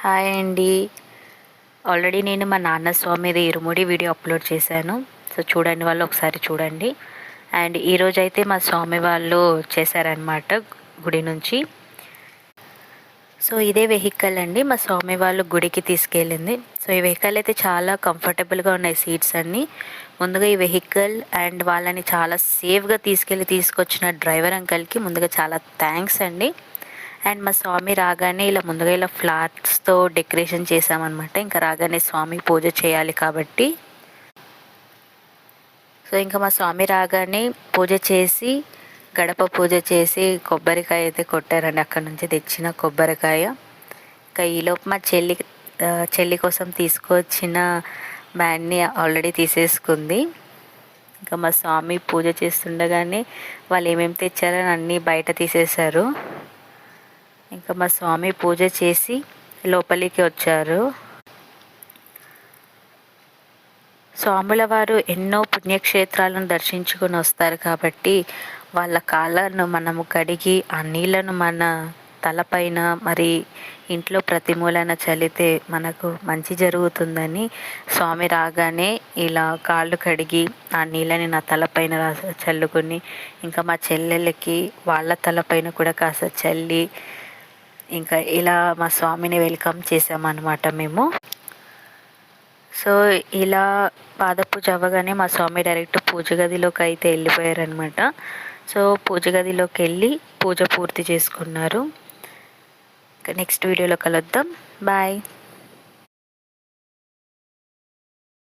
Hi అండి. Already నేను మా నాన్న స్వామిది ఇరుముడి వీడియో అప్లోడ్ చేశాను. సో చూడండి, వాళ్ళు ఒకసారి చూడండి. అండ్ ఈరోజైతే మా స్వామి వాళ్ళు చేశారనమాట గుడి నుంచి. సో ఇదే వెహికల్ అండి మా స్వామి వాళ్ళు గుడికి తీసుకెళ్ళింది. సో ఈ వెహికల్ అయితే చాలా కంఫర్టబుల్గా ఉన్నాయి సీట్స్ అన్నీ. ముందుగా ఈ వెహికల్ అండ్ వాళ్ళని చాలా సేఫ్గా తీసుకొచ్చిన డ్రైవర్ అంకల్కి ముందుగా చాలా థ్యాంక్స్ అండి. అండ్ మా స్వామి రాగానే ఇలా ముందుగా ఇలా ఫ్లవర్స్తో డెకరేషన్ చేసామన్నమాట. ఇంకా రాగానే స్వామి పూజ చేయాలి కాబట్టి. సో ఇంకా మా స్వామి రాగానే పూజ చేసి గడప పూజ చేసి కొబ్బరికాయ అయితే కొట్టారండి, అక్కడ నుంచి తెచ్చిన కొబ్బరికాయ. ఇంకా ఈలోపు మా చెల్లి కోసం తీసుకొచ్చిన బ్యాండ్ని ఆల్రెడీ తీసేసుకుంది. ఇంకా మా స్వామి పూజ చేస్తుండగానే వాళ్ళు ఏమేమి తెచ్చారని అన్నీ బయట తీసేశారు. ఇంకా మా స్వామి పూజ చేసి లోపలికి వచ్చారు. స్వాముల వారు ఎన్నో పుణ్యక్షేత్రాలను దర్శించుకొని వస్తారు కాబట్టి వాళ్ళ కాళ్ళను మనము కడిగి ఆ నీళ్ళను మన తలపైన మరి ఇంట్లో ప్రతి మూలన చల్లితే మనకు మంచి జరుగుతుందని స్వామి రాగానే ఇలా కాళ్ళు కడిగి ఆ నీళ్ళని నా తలపైన చల్లుకొని ఇంకా మా చెల్లెలకి వాళ్ళ తలపైన కూడా కాస్త చల్లి ఇంకా ఇలా మా స్వామిని వెల్కమ్ చేసామన్నమాట మేము. సో ఇలా పాదపూజ అవ్వగానే మా స్వామి డైరెక్ట్ పూజ గదిలోకి అయితే వెళ్ళిపోయారనమాట. సో పూజ గదిలోకి వెళ్ళి పూజ పూర్తి చేసుకున్నారు. నెక్స్ట్ వీడియోలో కలుద్దాం. బాయ్.